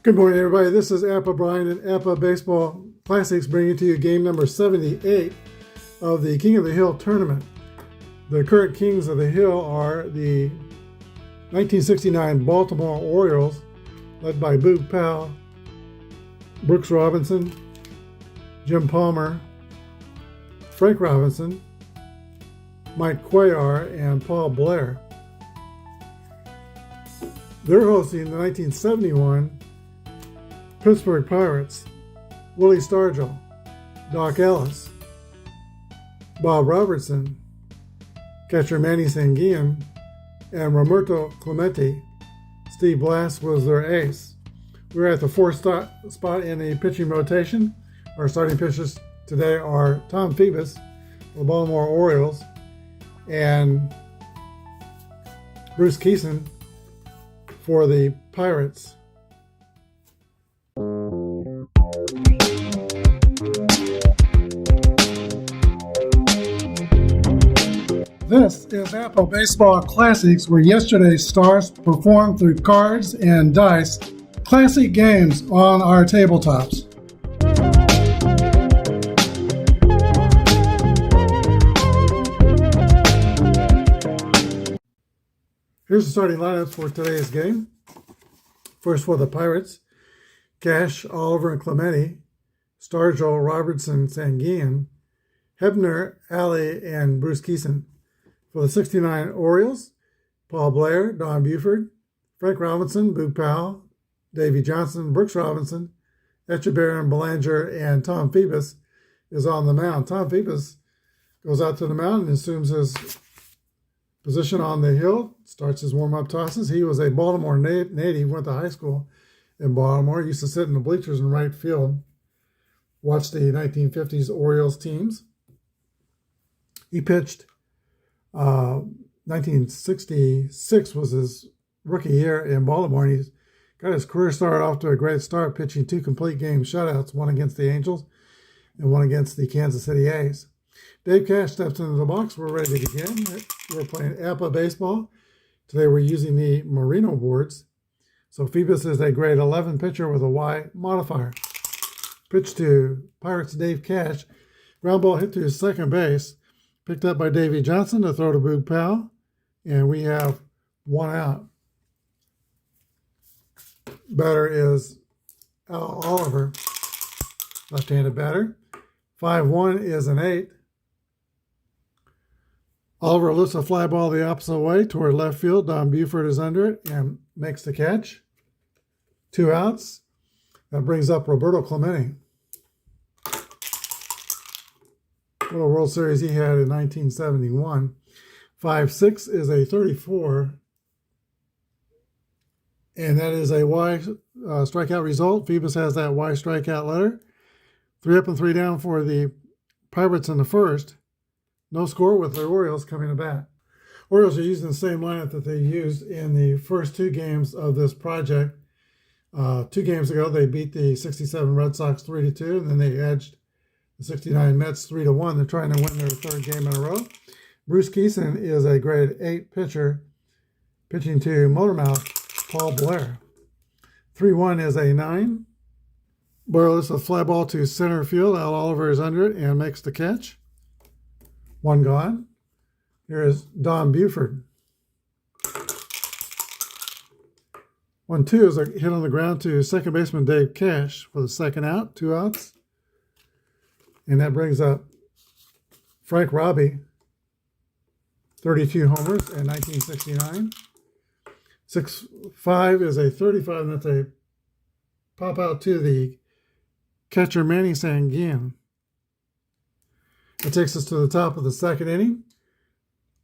Good morning, everybody. This is Apba Brian and Apba Baseball Classics bringing to you game number 78 of the King of the Hill tournament. The current Kings of the Hill are the 1969 Baltimore Orioles, led by Boog Powell, Brooks Robinson, Jim Palmer, Frank Robinson, Mike Cuellar, and Paul Blair. They're hosting the 1971 Pittsburgh Pirates, Willie Stargell, Doc Ellis, Bob Robertson, catcher Manny Sanguillen, and Roberto Clemente. Steve Blass was their ace. We're at the fourth spot in the pitching rotation. Our starting pitchers today are Tom Phoebus for the Baltimore Orioles and Bruce Keeson for the Pirates. This is Apba Baseball Classics, where yesterday's stars performed through cards and dice, classic games on our tabletops. Here's the starting lineups for today's game. First for the Pirates, Cash, Oliver, and Clemente, Stargell, Robertson, Sanguillen, Hebner, Alley, and Bruce Keeson. For the 69 Orioles, Paul Blair, Don Buford, Frank Robinson, Boog Powell, Davey Johnson, Brooks Robinson, Etchebarren, Belanger, and Tom Phoebus is on the mound. Tom Phoebus goes out to the mound and assumes his position on the hill, starts his warm-up tosses. He was a Baltimore native, went to high school in Baltimore, used to sit in the bleachers in right field, watched the 1950s Orioles teams. He pitched 1966 was his rookie year in Baltimore, and he's got his career started off to a great start, pitching 2 complete game shutouts, one against the Angels and one against the Kansas City A's. Dave Cash steps into the box. We're ready to begin. We're playing Apba Baseball. Today we're using the Merino boards. So Phoebus is a grade 11 pitcher with a Y modifier. Pitch to Pirates' Dave Cash. Ground ball hit to second base. Picked up by Davey Johnson to throw to Boog Powell. And we have one out. Batter is Al Oliver, left-handed batter. 5-1 is an 8. Oliver lifts a fly ball the opposite way toward left field. Don Buford is under it and makes the catch. 2 outs. That brings up Roberto Clemente. What a World Series he had in 1971. 5-6 is a 34. And that is a Y strikeout result. Phoebus has that Y strikeout letter. 3 up and 3 down for the Pirates in the first. No score with the Orioles coming to bat. Orioles are using the same lineup that they used in the first 2 games of this project. 2 games ago, they beat the 67 Red Sox 3-2, and then they edged the 69 Mets 3-1. They're trying to win their 3rd game in a row. Bruce Keeson is a grade 8 pitcher, pitching to Motormouth Paul Blair. 3-1 is a 9. Blair lifts a fly ball to center field. Al Oliver is under it and makes the catch. 1 gone. Here is Don Buford. 1-2 is a hit on the ground to second baseman Dave Cash for the 2nd out. 2 outs. And that brings up Frank Robbie, 32 homers in 1969. 6-5 is a 35, and that's a pop out to the catcher Manny Sanguillen. It takes us to the top of the 2nd inning.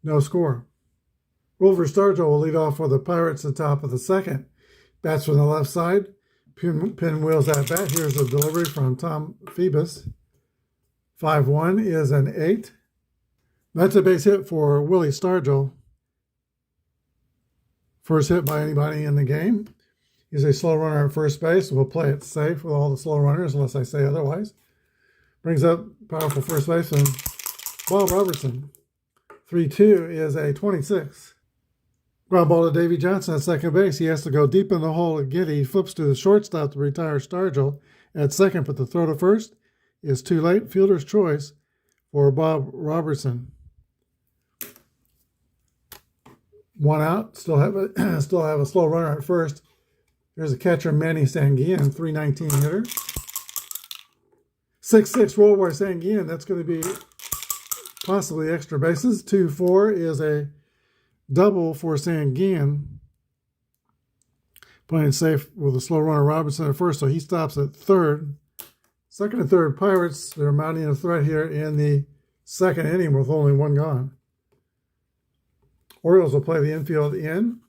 No score. Wilver Stargell will lead off for the Pirates at the top of the 2nd. Bats from the left side. Pinwheels at bat. Here's a delivery from Tom Phoebus. 5-1 is an 8. That's a base hit for Willie Stargell. First hit by anybody in the game. He's a slow runner at first base. We'll play it safe with all the slow runners unless I say otherwise. Brings up powerful first baseman Bob Robertson. 3-2 is a 26. Ground ball to Davy Johnson at second base. He has to go deep in the hole to get it. He flips to the shortstop to retire Stargell at second, but the throw to first is too late. Fielder's choice for Bob Robertson. One out. Still have a slow runner at first. There's a catcher, Manny Sanguillen, 319 hitter. 6-6 roll by Sanguillen. That's going to be possibly extra bases. 2-4 is a double for Sanguillen. Playing safe with a slow runner Robinson at first, so he stops at third. Second and third Pirates, they're mounting a threat here in the second inning with only one gone. Orioles will play the infield in.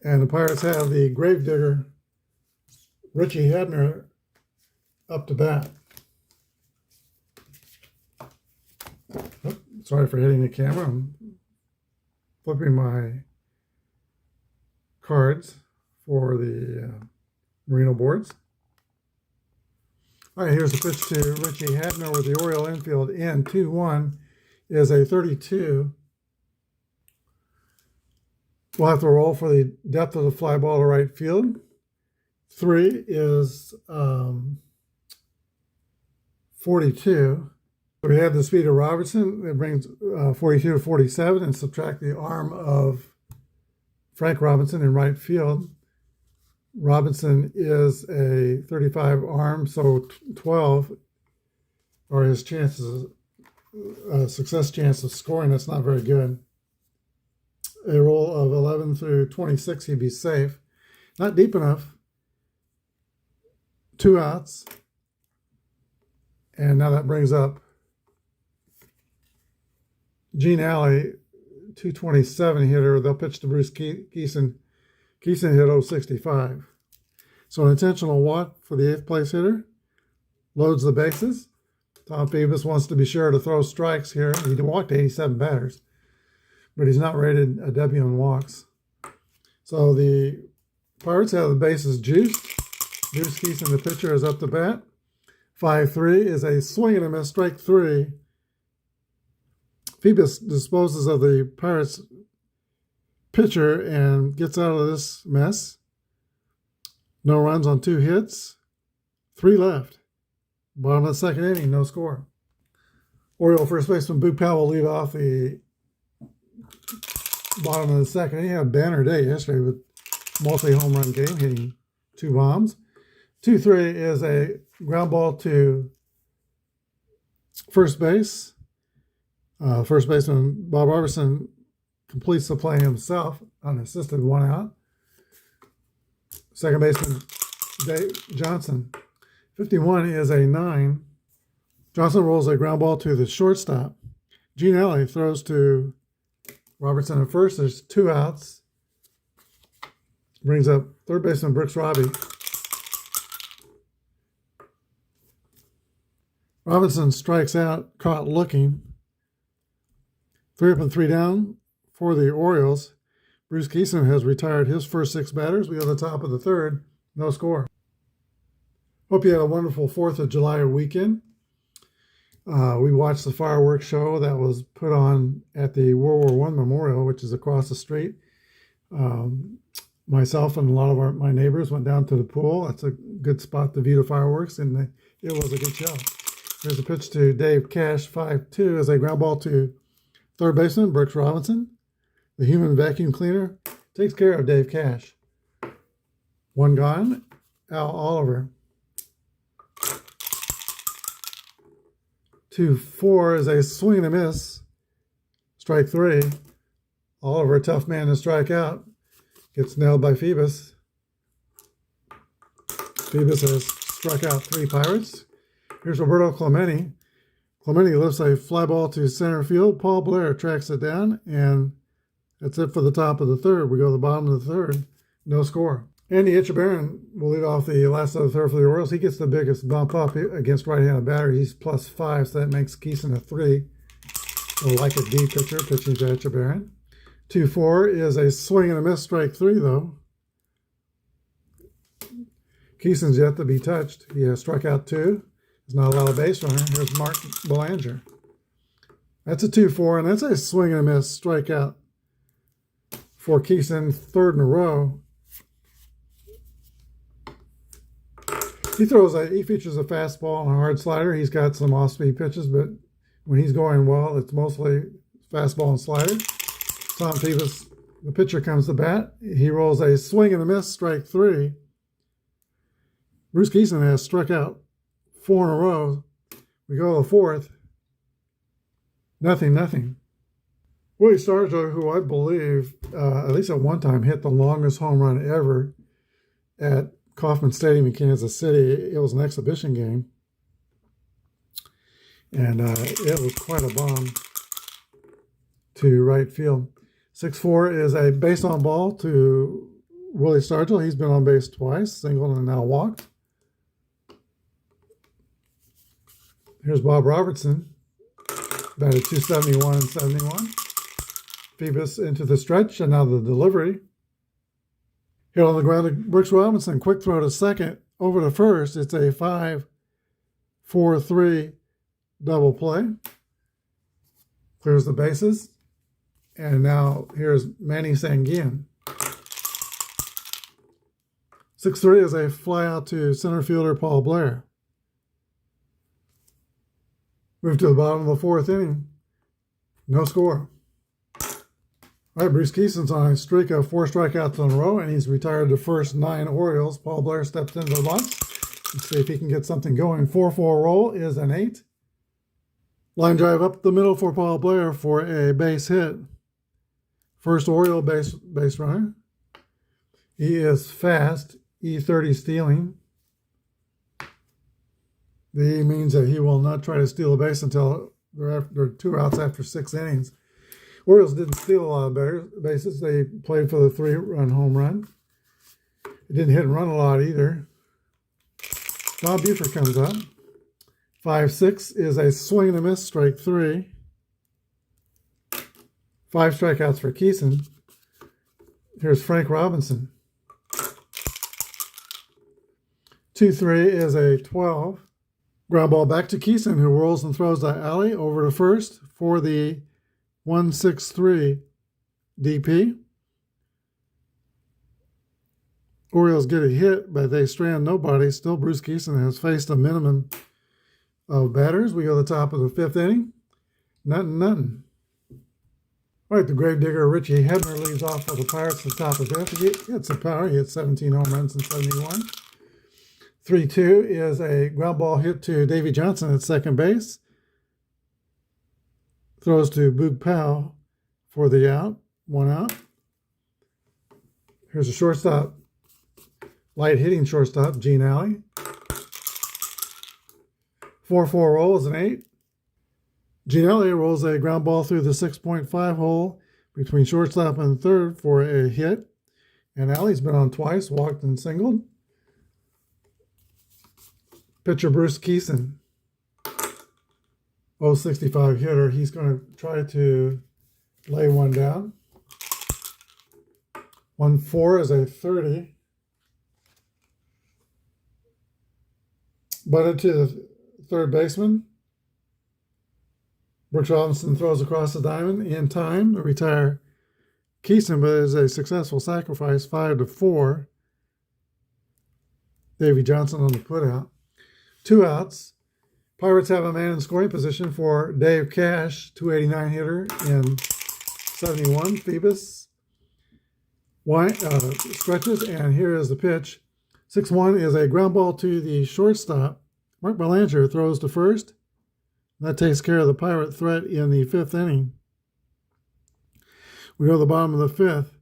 And the Pirates have the gravedigger, Richie Hebner, up to bat. Oh, sorry for hitting the camera. I'm flipping my cards for the Merino boards. All right, here's a pitch to Richie Hebner with the Oriole infield in. 2-1 is a 32. We'll have to roll for the depth of the fly ball to right field. 3 is 42. So we have the speed of Robertson. It brings 42 to 47 and subtract the arm of Frank Robinson in right field. Robinson is a 35 arm, so 12 are his chances, success chance of scoring. That's not very good. A roll of 11 through 26, he'd be safe. Not deep enough. 2 outs. And now that brings up Gene Alley, 227 hitter. They'll pitch to Bruce Keeson. Keeson hit 065. So an intentional walk for the 8th place hitter. Loads the bases. Tom Phoebus wants to be sure to throw strikes here. He walked 87 batters, but he's not rated a W in walks. So the Pirates have the bases juiced. Bruce Keeson, the pitcher, is up to bat. 5-3 is a swing and a miss, strike 3. Phoebus disposes of the Pirates pitcher and gets out of this mess. No runs on 2 hits. 3 left. Bottom of the second inning, no score. Oriole first baseman Boog Powell will lead off the bottom of the second. He had a banner day yesterday with multi-home run game, hitting 2 bombs. 2-3 is a ground ball to first base. First baseman Bob Robertson completes the play himself, unassisted, 1 out. Second baseman Dave Johnson. 51 is a 9. Johnson rolls a ground ball to the shortstop. Gene Alley throws to Robertson at first. There's 2 outs. Brings up third baseman Brooks Robbie. Robinson strikes out, caught looking. 3 up and 3 down for the Orioles. Bruce Keeson has retired his first 6 batters. We have the top of the third. No score. Hope you had a wonderful 4th of July weekend. We watched the fireworks show that was put on at the World War I Memorial, which is across the street. Myself and a lot of my neighbors went down to the pool. That's a good spot to view the fireworks, and it was a good show. Here's a pitch to Dave Cash, 5-2, as a ground ball to third baseman Brooks Robinson. The human vacuum cleaner takes care of Dave Cash. 1 gone. Al Oliver. 2-4 is a swing and a miss. Strike 3. Oliver, a tough man to strike out. Gets nailed by Phoebus. Phoebus has struck out 3 Pirates. Here's Roberto Clemente. Clemente lifts a fly ball to center field. Paul Blair tracks it down, and that's it for the top of the third. We go to the bottom of the third. No score. Andy Etchebarren will lead off the last of the third for the Orioles. He gets the biggest bump up against right-handed batters. He's +5, so that makes Keeson a 3. So like a D pitcher pitching to Etchebarren. 2-4 is a swing and a miss, strike 3, though. Keeson's yet to be touched. He has struck out 2. There's not a lot of base runner. Here's Mark Belanger. That's a 2-4, and that's a swing and a miss strikeout for Keeson, third in a row. He features a fastball and a hard slider. He's got some off-speed pitches, but when he's going well, it's mostly fastball and slider. Tom Phoebus, the pitcher, comes to bat. He rolls a swing and a miss, strike 3. Bruce Keeson has struck out 4 in a row. We go to the fourth. Nothing. Willie Stargell, who I believe, at least at one time, hit the longest home run ever at Kauffman Stadium in Kansas City. It was an exhibition game. And it was quite a bomb to right field. 6-4 is a base on ball to Willie Stargell. He's been on base twice, singled and now walked. Here's Bob Robertson, batted .271 and 71. Phoebus into the stretch, and now the delivery. Hit on the ground to Brooks Robinson. Quick throw to second. Over to first. It's a 5-4-3 double play. Clears the bases. And now here's Manny Sanguillen. 6-3 is a fly out to center fielder Paul Blair. Move to the bottom of the fourth inning. No score. All right, Bruce Keeson's on a streak of 4 strikeouts in a row, and he's retired the first 9 Orioles. Paul Blair steps into the box. Let's see if he can get something going. 4-4 roll is an 8. Line drive up the middle for Paul Blair for a base hit. First Oriole base runner. He is fast, E30 stealing. The E means that he will not try to steal a base until there are 2 outs after 6 innings. Orioles didn't steal a lot of bases. They played for the 3-run home run. It didn't hit and run a lot either. Bob Buford comes up. 5-6 is a swing and a miss, strike 3. 5 strikeouts for Keeson. Here's Frank Robinson. 2-3 is a 12. Ground ball back to Keeson, who rolls and throws the alley over to first for the 1-6-3 DP. Orioles get a hit, but they strand nobody. Still, Bruce Keeson has faced a minimum of batters. We go to the top of the 5th inning. Nothing. All right, the gravedigger Richie Hebner leads off for the Pirates at the top of the 5th. He hits some power. He hit 17 home runs in 71. 3-2 is a ground ball hit to Davy Johnson at second base. Throws to Boog Powell for the out. 1 out. Here's a shortstop, light hitting shortstop, Gene Alley. 4-4 roll is an 8. Gene Alley rolls a ground ball through the 6.5 hole between shortstop and third for a hit. And Alley's been on twice, walked and singled. Pitcher Bruce Keeson, 065 hitter. He's going to try to lay one down. 1-4 is a 30. Butted to the third baseman. Brooks Robinson throws across the diamond in time to retire Keeson, but it is a successful sacrifice, 5-4. Davy Johnson on the putout. 2 outs. Pirates have a man in scoring position for Dave Cash, 289 hitter in 71. Phoebus stretches, and here is the pitch. 6-1 is a ground ball to the shortstop. Mark Belanger throws to first. That takes care of the Pirate threat in the 5th inning. We go to the bottom of the 5th.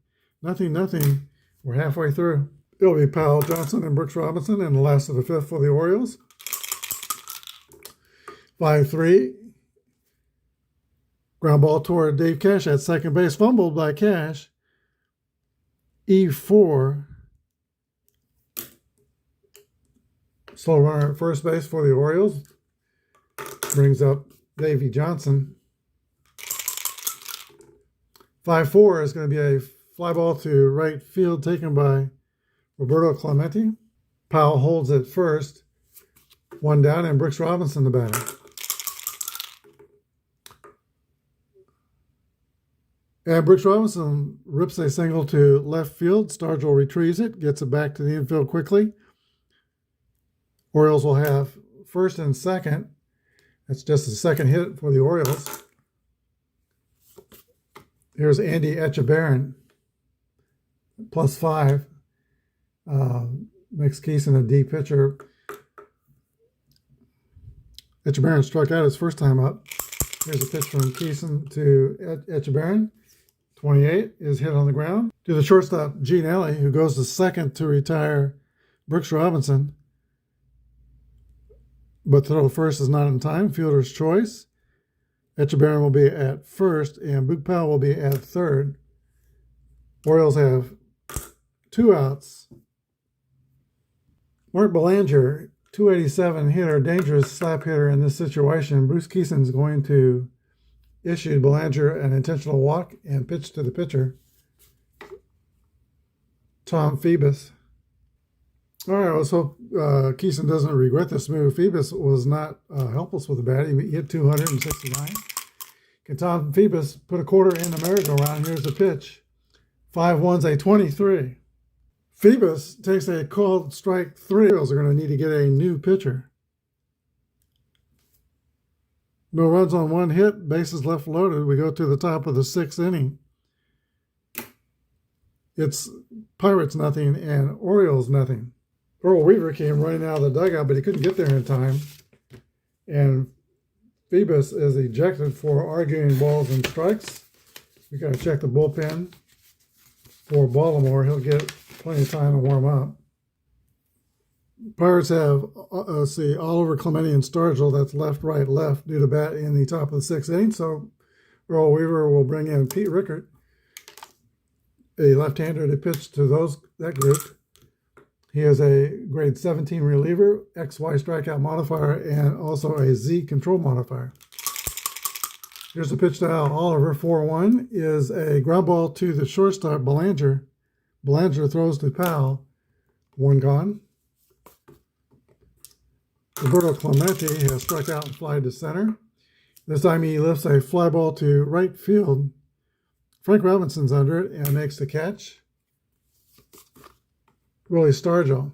Nothing. We're halfway through. It'll be Powell, Johnson, and Brooks Robinson in the last of the 5th for the Orioles. 5-3. Ground ball toward Dave Cash at second base. Fumbled by Cash. E4. Slow runner at first base for the Orioles. Brings up Davy Johnson. 5-4 is going to be a fly ball to right field taken by Roberto Clemente. Powell holds it first. 1 down, and Brooks Robinson the batter. And Brooks Robinson rips a single to left field. Stargell retrieves it, gets it back to the infield quickly. Orioles will have first and second. That's just the second hit for the Orioles. Here's Andy Etchebarren, +5. Makes Keeson a D pitcher. Etchebarren struck out his first time up. Here's a pitch from Keeson to Etchebarren. 28 is hit on the ground. To the shortstop, Gene Alley, who goes to second to retire Brooks Robinson. But throw first is not in time. Fielder's choice. Etchebarren will be at first, and Boog Powell will be at third. Orioles have 2 outs. Mark Belanger, 287 hitter, dangerous slap hitter in this situation. Bruce Keeson is going to issue Belanger an intentional walk and pitch to the pitcher, Tom Phoebus. All right, let's hope Keeson doesn't regret this move. Phoebus was not helpless with the bat. He hit 269. Can Tom Phoebus put a quarter in the merry-go-round? Here's the pitch. 5-1's a 23. Phoebus takes a called strike 3. Orioles are going to need to get a new pitcher. No runs on 1 hit, bases left loaded. We go to the top of the 6th inning. It's Pirates nothing and Orioles nothing. Earl Weaver came running out of the dugout, but he couldn't get there in time. And Phoebus is ejected for arguing balls and strikes. We got to check the bullpen for Baltimore. He'll get plenty of time to warm up. Pirates have, Oliver, Clemente, and Stargell. That's left, right, left, due to bat in the top of the 6th inning. So Earl Weaver will bring in Pete Rickert, a left-hander, to pitch to that group. He is a grade 17 reliever, XY strikeout modifier, and also a Z control modifier. Here's the pitch to Al Oliver. 4-1 is a ground ball to the shortstop, Belanger. Belanger throws to Powell. 1 gone. Roberto Clemente has struck out and fly to center. This time he lifts a fly ball to right field. Frank Robinson's under it and makes the catch. Willie Stargell.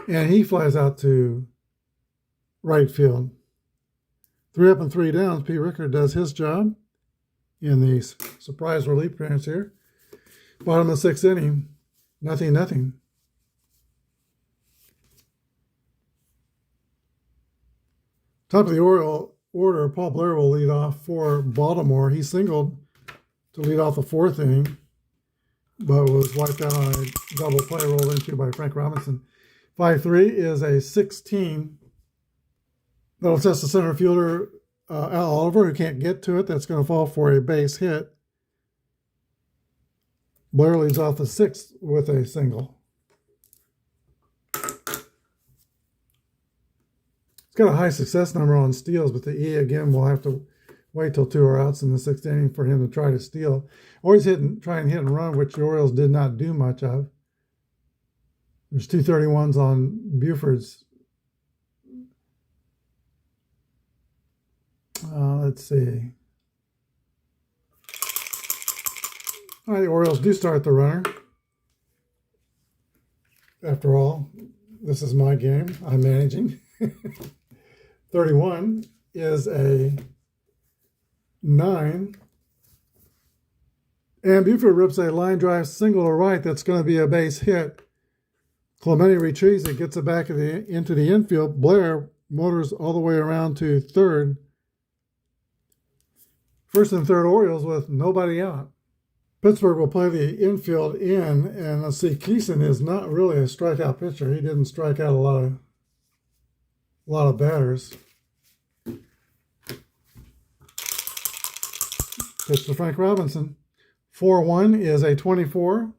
And he flies out to right field. 3 up and 3 down. Pete Rickert does his job in the surprise relief appearance here. Bottom of the 6th inning. 0-0. Top of the Oriole order, Paul Blair will lead off for Baltimore. He singled to lead off the 4th inning, but was wiped out on a double play rolled into by Frank Robinson. 5-3 is a 16. That'll test the center fielder, Al Oliver, who can't get to it. That's going to fall for a base hit. Blair leads off the 6th with a single. It's got a high success number on steals, but the E, again, will have to wait till 2 are outs in the 6th inning for him to try to steal. Or he's try and hit and run, which the Orioles did not do much of. There's 231s on Buford's. Let's see. All right, the Orioles do start the runner. After all, this is my game. I'm managing. 31 is a 9. And Buford rips a line drive single to right. That's going to be a base hit. Clemente retrieves it, gets it back into the infield. Blair motors all the way around to third. First and third Orioles with nobody out. Pittsburgh will play the infield in, and let's see, Keeson is not really a strikeout pitcher. He didn't strike out a lot of batters. Pitch to Frank Robinson. 4-1 is a 24.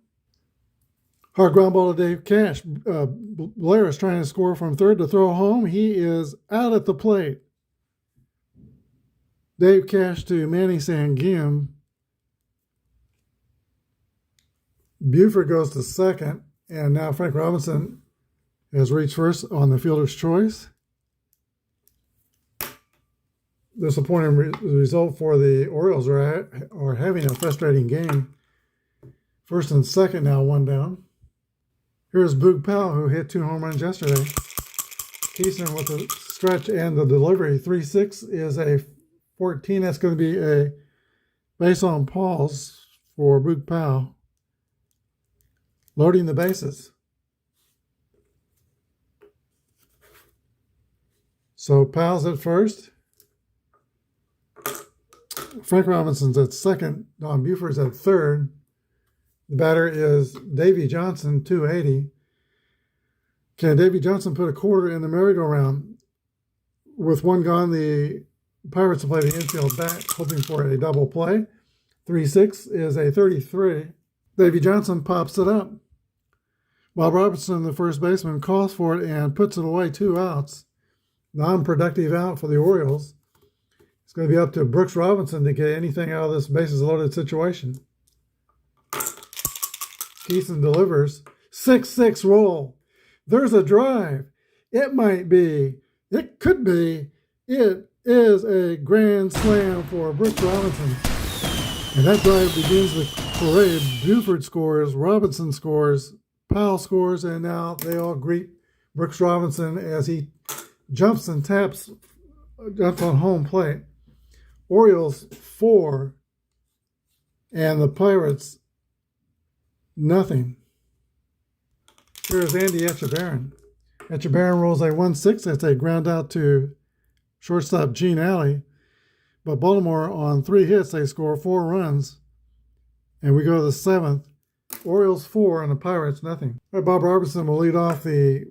Hard ground ball to Dave Cash. Blair is trying to score from third to throw home. He is out at the plate. Dave Cash to Manny Sanguim. Buford goes to second, and now Frank Robinson has reached first on the fielder's choice. disappointing result for the Orioles are having a frustrating game. First and second now, one down. Here's Boog Powell, who hit 2 home runs yesterday. Keeson with the stretch and the delivery. 3-6 is a 14. That's going to be a base on pause for Boog Powell. Loading the bases. So Powell's at first. Frank Robinson's at second. Don Buford's at third. The batter is Davy Johnson, 280. Can Davy Johnson put a quarter in the merry-go-round? With one gone, the Pirates play the infield back, hoping for a double play. 3-6 is a 33. Davy Johnson pops it up. Bob Robertson, the first baseman, calls for it and puts it away, 2 outs. Non-productive out for the Orioles. It's going to be up to Brooks Robinson to get anything out of this bases-loaded situation. Keeson delivers. 6-6 roll. There's a drive. It might be. It could be. It is a grand slam for Brooks Robinson. And that drive begins the parade. Buford scores. Robinson scores. Powell scores. And now they all greet Brooks Robinson as he jumps and taps up on home plate. Orioles 4 and the Pirates nothing. Here's Andy Etchebarren. Etchebarren rolls a 1-6. That's a ground out to shortstop Gene Alley. But Baltimore on 3 hits, they score 4 runs. And we go to the 7th. Orioles 4 and the Pirates nothing. All right, Bob Robertson will lead off the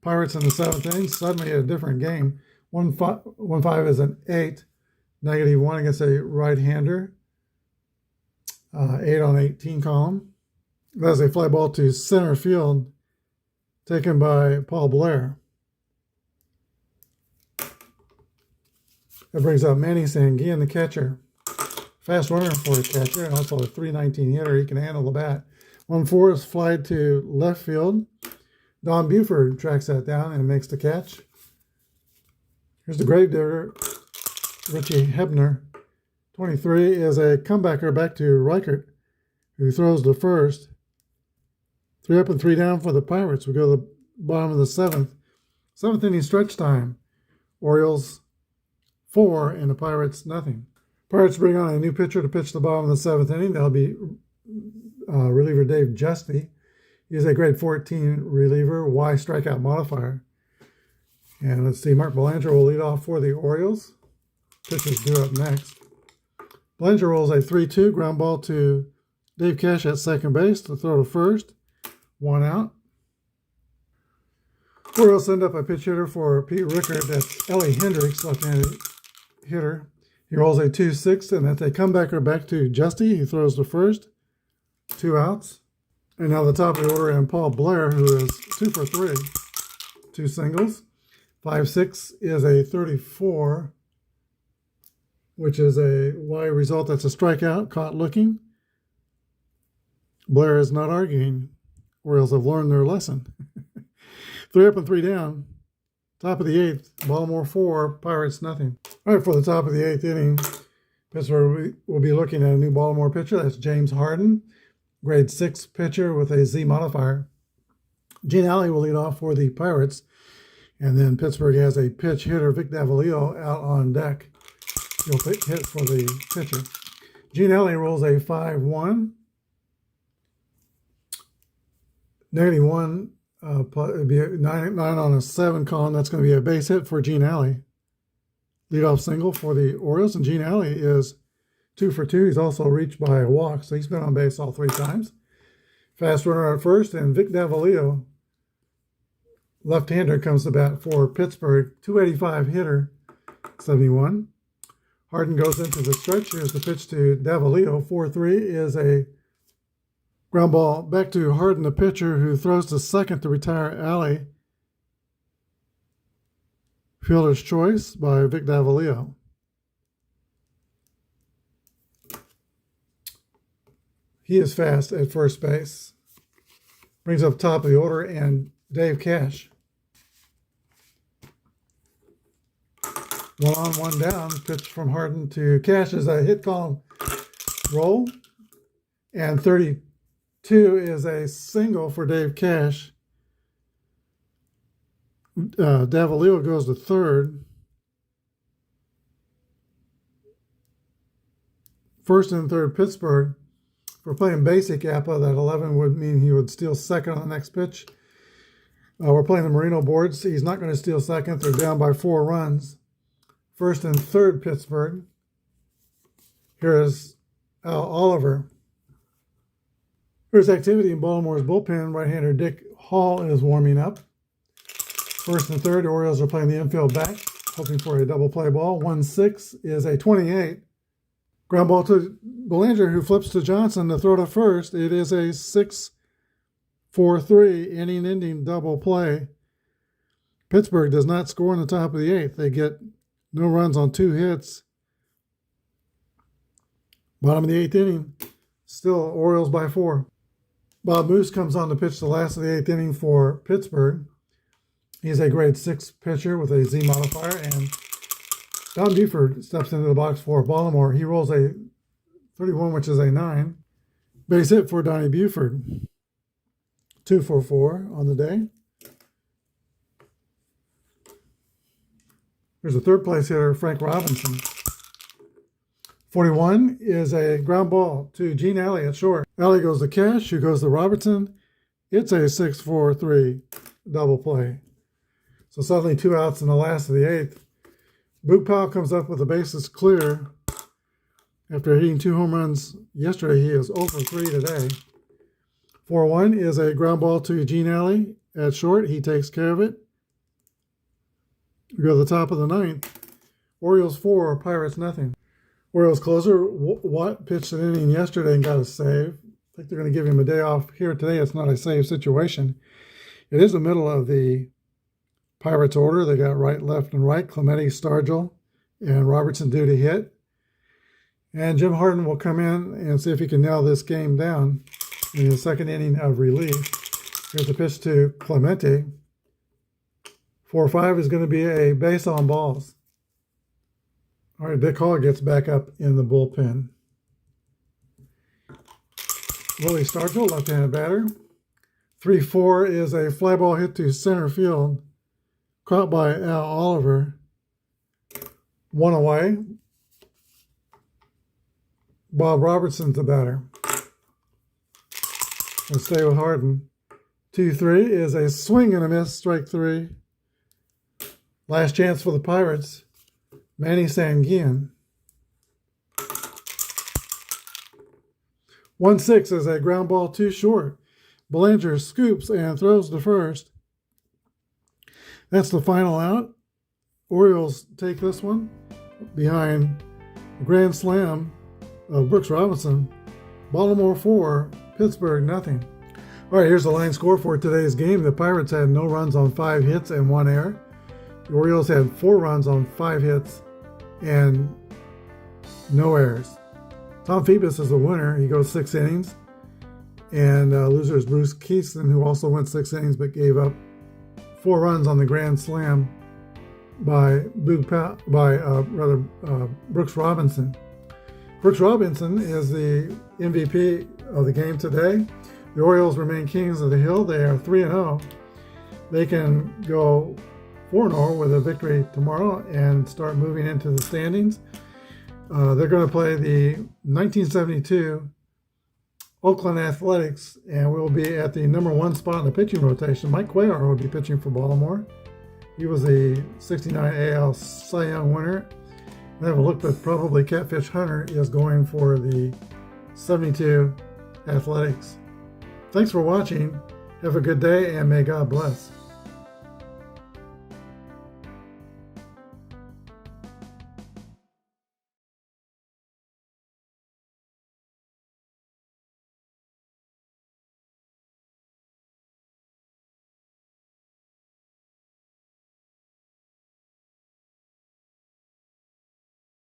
Pirates in the 7th inning. Suddenly a different game. 1-5 is an 8. -1 against a right-hander. 8 on 18 column. That's a fly ball to center field taken by Paul Blair. That brings up Manny Sanguillen, the catcher. Fast runner for a catcher and also a .319 hitter. He can handle the bat. 1-4 is fly to left field. Don Buford tracks that down and makes the catch. Here's the gravedigger, Richie Hebner. 23 is a comebacker back to Reichert, who throws the first. 3 up and 3 down for the Pirates. We go to the bottom of the 7th. 7th inning stretch time. Orioles 4 and the Pirates nothing. Pirates bring on a new pitcher to pitch the bottom of the 7th inning. That'll be reliever Dave Justy. He's a grade 14 reliever, Y strikeout modifier. And let's see, Mark Belanger will lead off for the Orioles. Pitcher's due up next. Belanger rolls a 3-2 ground ball to Dave Cash at second base to throw to first. 1 out. Orioles send up a pitch hitter for Pete Rickard. That's Ellie Hendricks, left-handed hitter. He rolls a 2-6, and that's a comebacker back to Justy. He throws to first. 2 outs. And now the top of the order, and Paul Blair, who is 2 for 3. 2 singles. 5-6 is a 34, which is a Y result. That's a strikeout, caught looking. Blair is not arguing. Orioles have learned their lesson. 3 up and 3 down. Top of the 8th, Baltimore 4, Pirates nothing. All right, for the top of the 8th inning, Pittsburgh will be looking at a new Baltimore pitcher. That's James Harden, grade 6 pitcher with a Z modifier. Gene Alley will lead off for the Pirates. And then Pittsburgh has a pitch hitter, Vic Davalillo, out on deck. He'll hit for the pitcher. Gene Alley rolls a 5-1. -1. It'd be a 9 on a 7 column. That's going to be a base hit for Gene Alley. Leadoff single for the Orioles. And Gene Alley is 2 for 2. He's also reached by a walk, so he's been on base all 3 times. Fast runner at first, and Vic Davalillo, left-hander, comes to bat for Pittsburgh. 285 hitter, 71. Harden goes into the stretch. Here's the pitch to Davalillo. 4-3 is a ground ball back to Harden, the pitcher, who throws to second to retire Alley. Fielder's choice by Vic Davalillo. He is fast at first base. Brings up top of the order, and Dave Cash. 1 on, 1 down. Pitch from Harden to Cash is a hit column roll. And 32 is a single for Dave Cash. Davalillo goes to third. First and third, Pittsburgh. If we're playing basic Apba, that 11 would mean he would steal second on the next pitch. We're playing the Marino boards. He's not going to steal second. They're down by 4 runs. First and third, Pittsburgh. Here is Al Oliver. Here's activity in Baltimore's bullpen. Right-hander Dick Hall is warming up. First and third, the Orioles are playing the infield back, hoping for a double play ball. 1-6 is a 28. Ground ball to Belanger, who flips to Johnson to throw to first. It is a 6-4-3 inning-ending double play. Pittsburgh does not score in the top of the 8th. They get no runs on 2 hits. Bottom of the 8th inning, still Orioles by 4. Bob Moose comes on to pitch the last of the 8th inning for Pittsburgh. He's a grade 6 pitcher with a Z modifier, and Don Buford steps into the box for Baltimore. He rolls a 31, which is a 9. Base hit for Donnie Buford. 2-for-4 on the day. Here's a third place hitter, Frank Robinson. 41 is a ground ball to Gene Alley at short. Alley goes to Cash, who goes to Robertson. It's a 6-4-3 double play. So suddenly 2 outs in the last of the 8th. Boog Powell comes up with the bases clear. After hitting 2 home runs yesterday, he is 0-for-3 today. 4-1 is a ground ball to Gene Alley at short. He takes care of it. We go to the top of the 9th. Orioles 4, Pirates nothing. Orioles closer Watt pitched an inning yesterday and got a save. I think they're going to give him a day off here today. It's not a save situation. It is the middle of the Pirates order. They got right, left, and right. Clemente, Stargell, and Robertson due to hit. And Jim Harden will come in and see if he can nail this game down in the second inning of relief. Here's the pitch to Clemente. 4-5 is going to be a base on balls. All right, Dick Hall gets back up in the bullpen. Willie Stargell, left-handed batter. 3-4 is a fly ball hit to center field. Caught by Al Oliver. 1 away. Bob Robertson's the batter. We'll stay with Harden. 2-3 is a swing and a miss, strike 3. Last chance for the Pirates. Manny Sanguian. 1-6 is a ground ball too short. Belanger scoops and throws to first. That's the final out. Orioles take this one behind the grand slam of Brooks Robinson. Baltimore 4, Pittsburgh nothing. All right, here's the line score for today's game. The Pirates had no runs on 5 hits and 1 error. The Orioles had 4 runs on 5 hits and no errors. Tom Phoebus is the winner. He goes 6 innings. And loser is Bruce Keeston, who also went 6 innings but gave up 4 runs on the grand slam by Brooks Robinson. Brooks Robinson is the MVP of the game today. The Orioles remain kings of the hill. They are 3-0. They can go 4-0 with a victory tomorrow and start moving into the standings. They're going to play the 1972 Oakland Athletics, and we'll be at the number 1 spot in the pitching rotation. Mike Cuellar will be pitching for Baltimore. He was the 69 AL Cy Young winner. I have a look, but probably Catfish Hunter is going for the 72 Athletics. Thanks for watching. Have a good day, and may God bless.